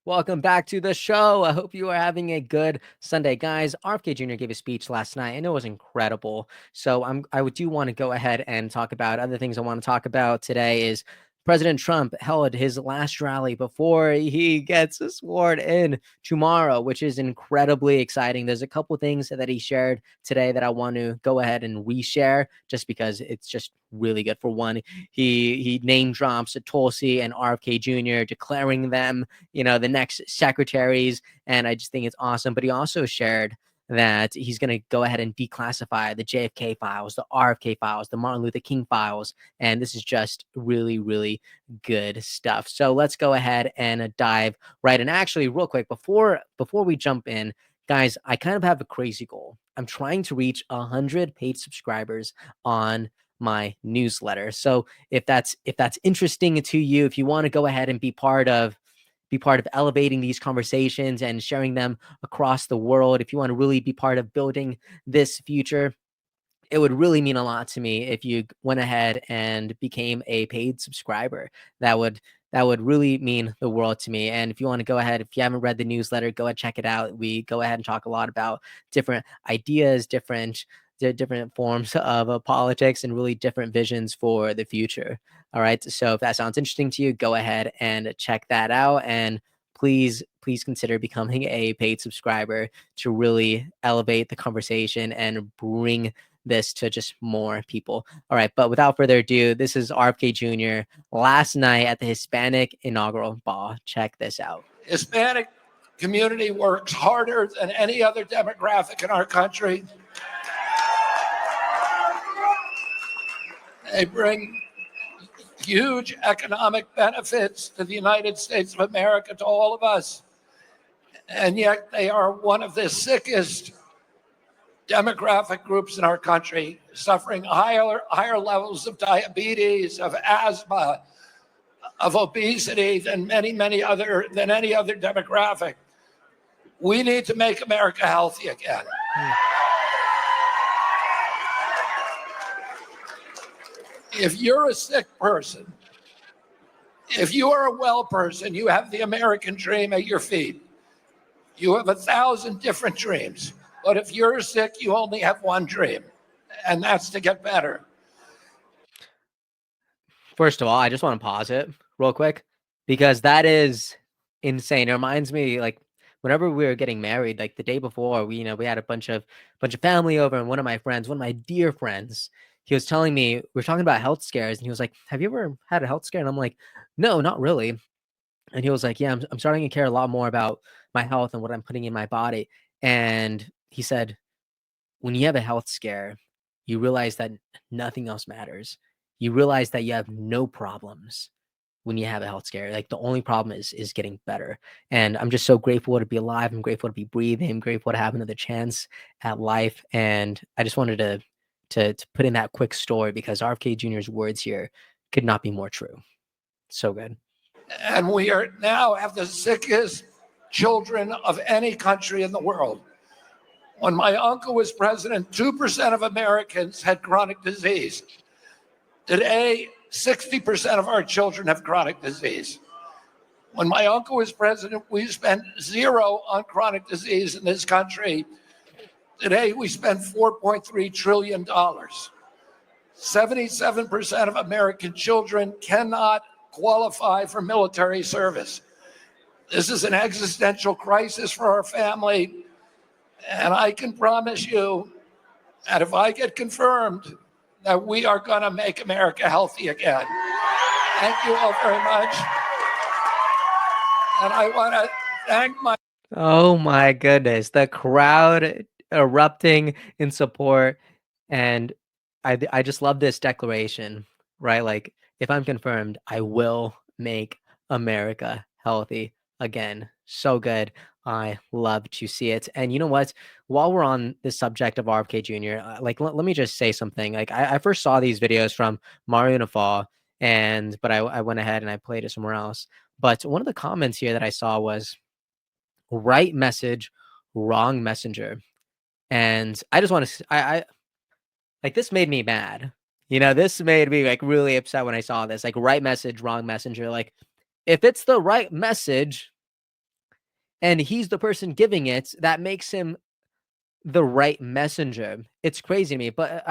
Welcome back to the show. I hope you are having a good Sunday, guys. RFK Jr. gave a speech last night, and it was incredible. So do want to go ahead and talk about other things I want to talk about today. Is President Trump held his last rally before he gets sworn in tomorrow, which is incredibly exciting. There's a couple things that he shared today that I want to go ahead and reshare, just because it's just really good. For one, he name drops Tulsi and RFK Jr., declaring them the next secretaries. And I just think it's awesome. But he also shared that he's going to go ahead and declassify the JFK files, the RFK files, the Martin Luther King files. And this is just really, really good stuff. So let's go ahead and dive right in. Actually, real quick, before we jump in, guys, I kind of have a crazy goal. I'm trying to reach 100 paid subscribers on my newsletter. So if that's interesting to you, if you want to go ahead and be part of elevating these conversations and sharing them across the world, if you want to really be part of building this future, it would really mean a lot to me if you went ahead and became a paid subscriber. That would really mean the world to me. And if you want to go ahead, if you haven't read the newsletter, go ahead, check it out. We go ahead and talk a lot about different ideas, different forms of politics, and really different visions for the future. All right. So if that sounds interesting to you, go ahead and check that out. And please consider becoming a paid subscriber to really elevate the conversation and bring this to just more people. All right. But without further ado, this is RFK Jr. last night at the Hispanic Inaugural Ball. Check this out. Hispanic community works harder than any other demographic in our country. They bring huge economic benefits to the United States of America, to all of us. And yet they are one of the sickest demographic groups in our country, suffering higher levels of diabetes, of asthma, of obesity than any other demographic. We need to make America healthy again. If you're a sick person, if you are a well person, you have the American dream at your feet. You have 1,000 different dreams. But if you're sick, you only have one dream, and that's to get better. First of all, I just want to pause it real quick, because that is insane. It reminds me, like, whenever we were getting married, like the day before, we had a bunch of family over, and one of my dear friends, he was telling me, we were talking about health scares, and he was like, "Have you ever had a health scare?" And I'm like, "No, not really." And he was like, "Yeah, I'm starting to care a lot more about my health and what I'm putting in my body." And he said, when you have a health scare, you realize that nothing else matters. You realize that you have no problems when you have a health scare. Like, the only problem is getting better. And I'm just so grateful to be alive. I'm grateful to be breathing. I'm grateful to have another chance at life. And I just wanted to put in that quick story, because RFK Jr.'s words here could not be more true. So good. And we are now have the sickest children of any country in the world. When my uncle was president, 2% of Americans had chronic disease. Today, 60% of our children have chronic disease. When my uncle was president, we spent zero on chronic disease in this country. Today, we spend $4.3 trillion. 77% of American children cannot qualify for military service. This is an existential crisis for our family. And I can promise you that if I get confirmed, that we are going to make America healthy again. Thank you all very much. And I want to thank my... Oh my goodness, the crowd erupting in support. And I just love this declaration, right? Like, if I'm confirmed, I will make America healthy again. So good. I love to see it. And you know what? While we're on the subject of RFK Jr., let me just say something. Like, I first saw these videos from Moreno, but I went ahead and I played it somewhere else. But one of the comments here that I saw was, right message, wrong messenger. And I just want to, I like, this made me mad. This made me like really upset when I saw this. Like, right message, wrong messenger. Like, if it's the right message, and he's the person giving it, that makes him the right messenger. It's crazy to me, but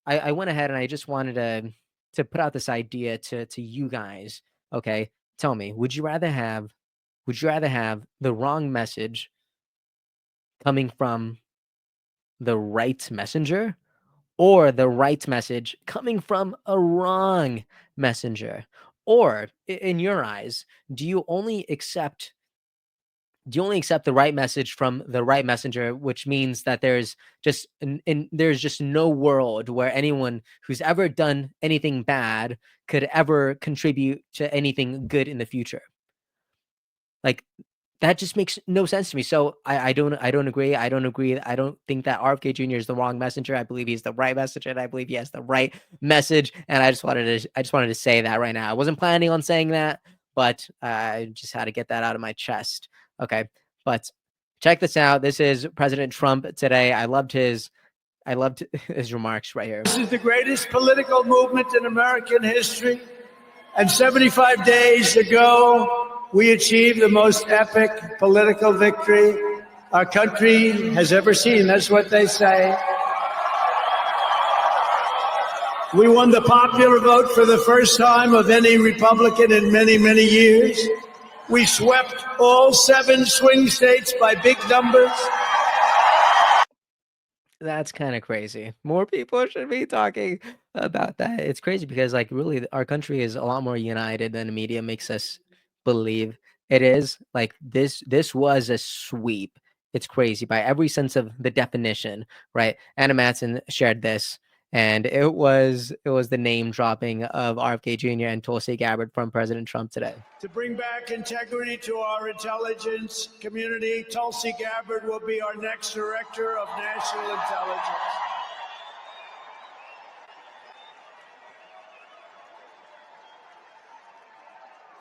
I went ahead and I just wanted to put out this idea to you guys. Okay, tell me, would you rather have the wrong message coming from the right messenger, or the right message coming from a wrong messenger? Or in your eyes, do you only accept the right message from the right messenger, which means that there's just no world where anyone who's ever done anything bad could ever contribute to anything good in the future? Like, that just makes no sense to me. So I don't agree. I don't agree. I don't think that RFK Jr. is the wrong messenger. I believe he's the right messenger, and I believe he has the right message. And I just wanted to say that right now. I wasn't planning on saying that, but I just had to get that out of my chest. Okay, but check this out. This is President Trump today. I loved his his remarks right here. This is the greatest political movement in American history. And 75 days ago, we achieved the most epic political victory our country has ever seen. That's what they say. We won the popular vote for the first time of any Republican in many, many years. We swept all 7 swing states by big numbers. That's kind of crazy. More people should be talking about that. It's crazy because, like, really, our country is a lot more united than the media makes us believe it is. Like, this was a sweep. It's crazy by every sense of the definition, right? Anna Matson shared this, and it was the name dropping of RFK Jr. and Tulsi Gabbard from President Trump today. To bring back integrity to our intelligence community, Tulsi Gabbard will be our next Director of National Intelligence.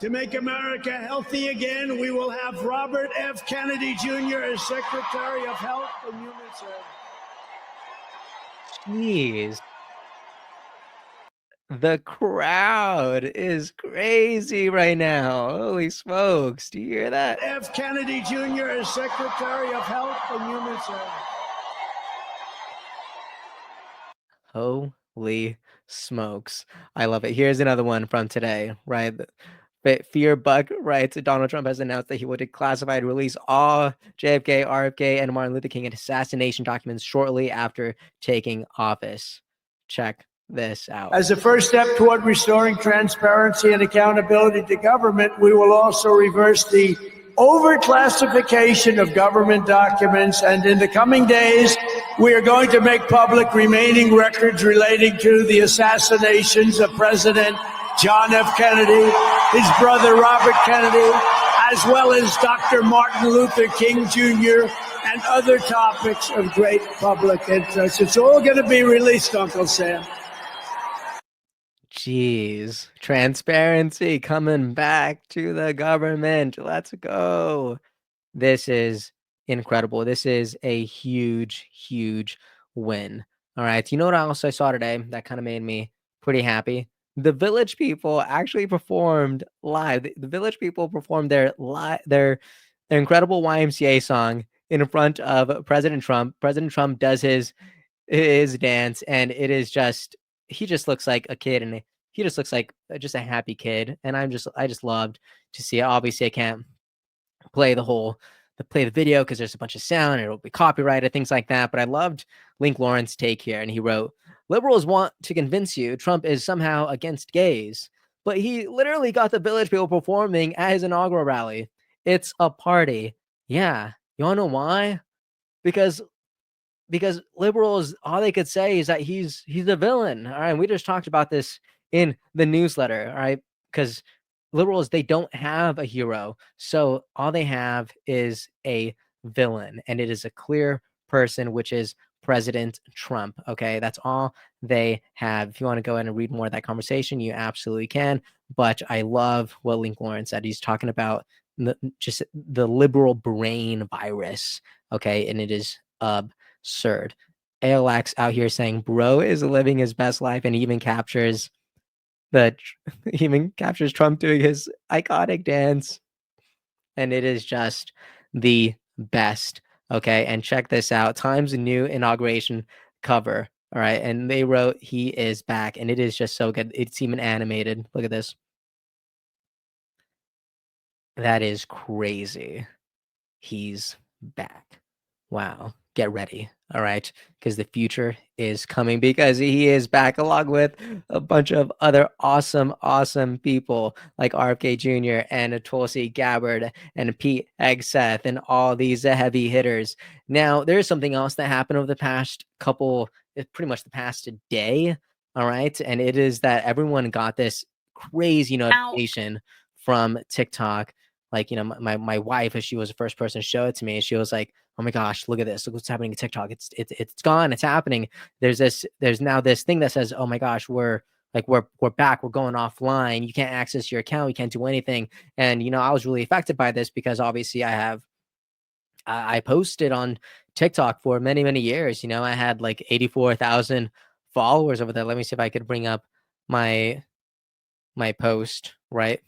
To make America healthy again, we will have Robert F. Kennedy Jr. as Secretary of Health and Human Services. Jeez. The crowd is crazy right now. Holy smokes. Do you hear that? F. Kennedy Jr. as Secretary of Health and Human Services. Holy smokes. I love it. Here's another one from today, right? Fear Buck writes, Donald Trump has announced that he will declassify and release all JFK, RFK, and Martin Luther King assassination documents shortly after taking office. Check this out. As a first step toward restoring transparency and accountability to government, we will also reverse the overclassification of government documents, and in the coming days, we are going to make public remaining records relating to the assassinations of President John F. Kennedy, his brother Robert Kennedy, as well as Dr. Martin Luther King Jr., and other topics of great public interest. It's all going to be released, Uncle Sam. Jeez, transparency coming back to the government. Let's go. This is incredible. This is a huge, huge win. All right. You know what else I saw today that kind of made me pretty happy? The Village People actually performed live. The Village People performed their incredible YMCA song in front of President Trump. President Trump does his dance, and it is just, he just looks like a kid, and he just looks like just a happy kid. And I just loved to see it. Obviously, I can't play the video because there's a bunch of sound and it'll be copyrighted, things like that. But I loved Link Lawrence's take here, and he wrote, "Liberals want to convince you Trump is somehow against gays, but he literally got the Village People performing at his inaugural rally. It's a party. Yeah, you wanna know why? Because liberals, all they could say is that he's a villain. All right, and we just talked about this in the newsletter. All right, because liberals, they don't have a hero, so all they have is a villain, and it is a clear person, which is President Trump. Okay, that's all they have. If you want to go ahead and read more of that conversation, you absolutely can. But I love what Link Lawrence said. He's talking about just the liberal brain virus. Okay, and it is absurd. ALX out here saying bro is living his best life, and even captures Trump doing his iconic dance. And it is just the best. Okay, and check this out. Times new inauguration cover. All right, and they wrote he is back, and it is just so good. It's even animated. Look at this. That is crazy. He's back. Wow. Get ready. All right. Because the future is coming because he is back along with a bunch of other awesome people like RFK Jr. and Tulsi Gabbard and Pete Hegseth and all these heavy hitters. Now, there's something else that happened over the past pretty much the past day. All right. And it is that everyone got this crazy notification from TikTok. Like, my wife, as she was the first person to show it to me, she was like, "Oh my gosh, look at this! Look what's happening to TikTok! It's gone! It's happening! There's now this thing that says, oh my gosh, we're back! We're going offline! You can't access your account! You can't do anything!" And I was really affected by this because obviously I posted on TikTok for many years. I had like 84,000 followers over there. Let me see if I could bring up my post, right?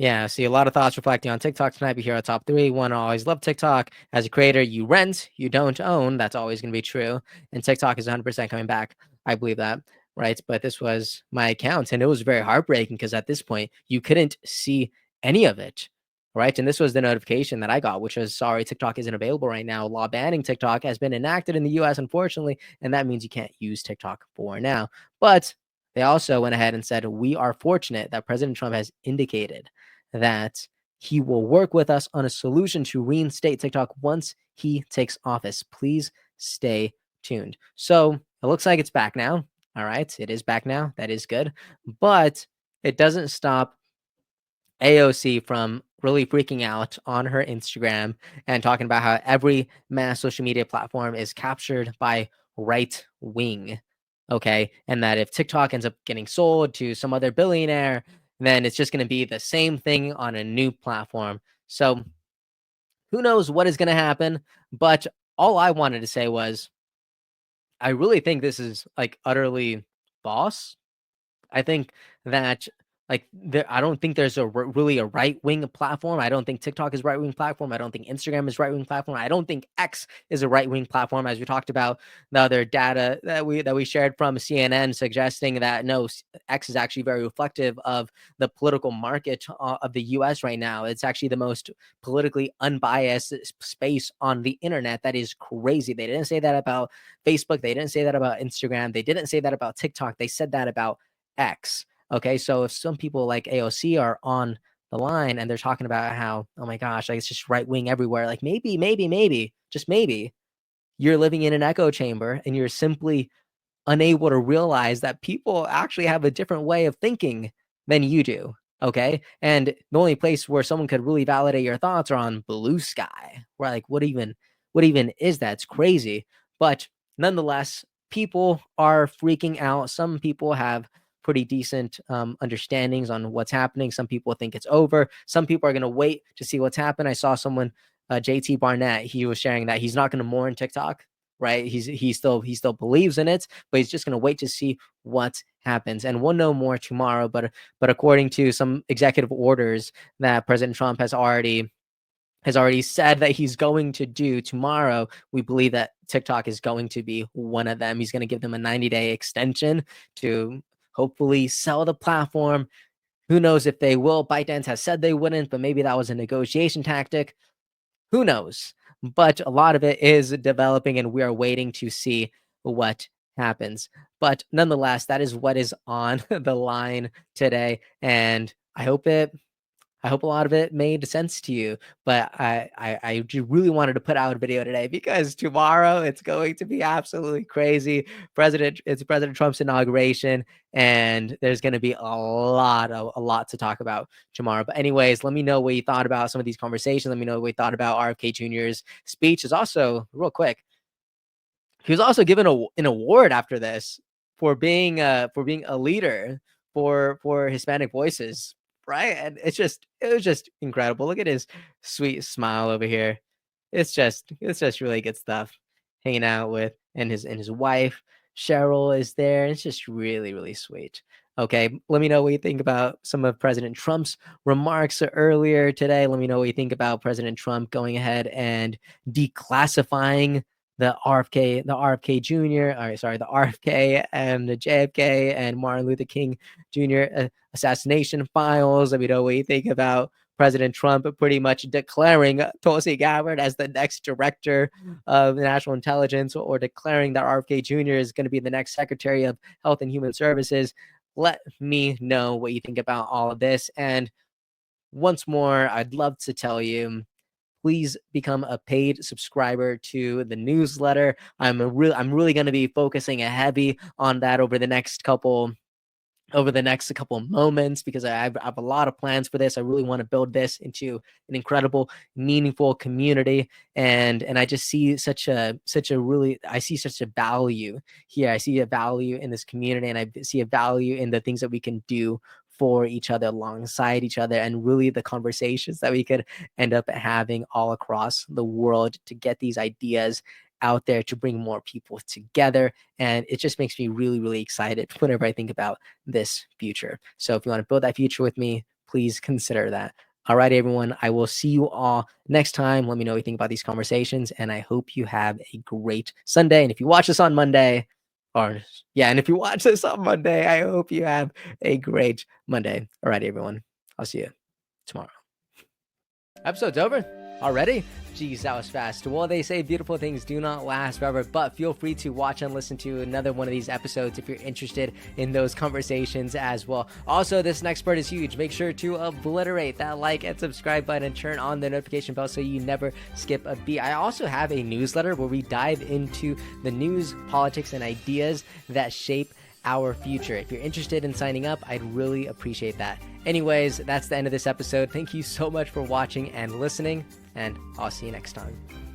Yeah, see a lot of thoughts reflecting on TikTok tonight. But here are top 3. 1, I always love TikTok. As a creator, you rent, you don't own. That's always going to be true. And TikTok is 100% coming back. I believe that, right? But this was my account, and it was very heartbreaking because at this point, you couldn't see any of it, right? And this was the notification that I got, which was, sorry, TikTok isn't available right now. Law banning TikTok has been enacted in the US, unfortunately, and that means you can't use TikTok for now. But they also went ahead and said, we are fortunate that President Trump has indicated that he will work with us on a solution to reinstate TikTok once he takes office. Please stay tuned. So it looks like it's back now. All right. It is back now. That is good. But it doesn't stop AOC from really freaking out on her Instagram and talking about how every mass social media platform is captured by right wing. Okay. And that if TikTok ends up getting sold to some other billionaire, then it's just going to be the same thing on a new platform. So who knows what is going to happen? But all I wanted to say was, I really think this is like utterly false. I think that I don't think there's really a right wing platform. I don't think TikTok is right wing platform. I don't think Instagram is right wing platform. I don't think X is a right wing platform, as we talked about the other data that we shared from CNN, suggesting that no, X is actually very reflective of the political market of the U.S. right now. It's actually the most politically unbiased space on the internet. That is crazy. They didn't say that about Facebook. They didn't say that about Instagram. They didn't say that about TikTok. They said that about X. Okay, so if some people like AOC are on the line and they're talking about how, oh my gosh, like it's just right wing everywhere, like maybe, just maybe you're living in an echo chamber and you're simply unable to realize that people actually have a different way of thinking than you do. Okay. And the only place where someone could really validate your thoughts are on Blue Sky. Where like, what even is that? It's crazy. But nonetheless, people are freaking out. Some people have pretty decent understandings on what's happening. Some people think it's over. Some people are going to wait to see what's happened. I saw someone, JT Barnett, he was sharing that he's not going to mourn TikTok, right? He still believes in it, but he's just going to wait to see what happens, and we'll know more tomorrow. But according to some executive orders that President Trump has already said that he's going to do tomorrow, we believe that TikTok is going to be one of them. He's going to give them a 90-day extension to hopefully sell the platform. Who knows if they will? ByteDance has said they wouldn't, but maybe that was a negotiation tactic. Who knows? But a lot of it is developing, and we are waiting to see what happens. But nonetheless, that is what is on the line today, and I hope a lot of it made sense to you. But I really wanted to put out a video today because tomorrow it's going to be absolutely crazy. It's President Trump's inauguration, and there's going to be a lot to talk about tomorrow. But anyways, let me know what you thought about some of these conversations. Let me know what you thought about RFK Jr.'s speech. Is also real quick. He was also given an award after this for being a leader for Hispanic voices, right? And it was just incredible. Look at his sweet smile over here. It's just really good stuff. Hanging out with and his wife Cheryl is there. It's just really sweet. Okay, let me know what you think about some of President Trump's remarks earlier today. Let me know what you think about President Trump going ahead and declassifying the RFK Jr. The RFK and the JFK and Martin Luther King Jr. Assassination files. Let me know what you think about President Trump pretty much declaring Tulsi Gabbard as the next director of national intelligence, or declaring that RFK Jr. is going to be the next Secretary of Health and Human Services. Let me know what you think about all of this. And once more, I'd love to tell you, please become a paid subscriber to the newsletter. I'm really going to be focusing heavy on that over the next couple moments, because I have a lot of plans for this. I really want to build this into an incredible, meaningful community, and I just see I see such a value here. I see a value in this community, and I see a value in the things that we can do for each other, alongside each other, and really the conversations that we could end up having all across the world to get these ideas out there, to bring more people together. And it just makes me really, really excited whenever I think about this future. So if you want to build that future with me, please consider that. All right, everyone, I will see you all next time. Let me know what you think about these conversations, and I hope you have a great Sunday. And if you watch this on Monday, I hope you have a great Monday. All right, everyone, I'll see you tomorrow. Episode's over already? Geez, that was fast. Well, they say beautiful things do not last forever, but feel free to watch and listen to another one of these episodes if you're interested in those conversations as well. Also, this next part is huge. Make sure to obliterate that like and subscribe button and turn on the notification bell so you never skip a beat. I also have a newsletter where we dive into the news, politics, and ideas that shape our future. If you're interested in signing up, I'd really appreciate that. Anyways, that's the end of this episode. Thank you so much for watching and listening, and I'll see you next time.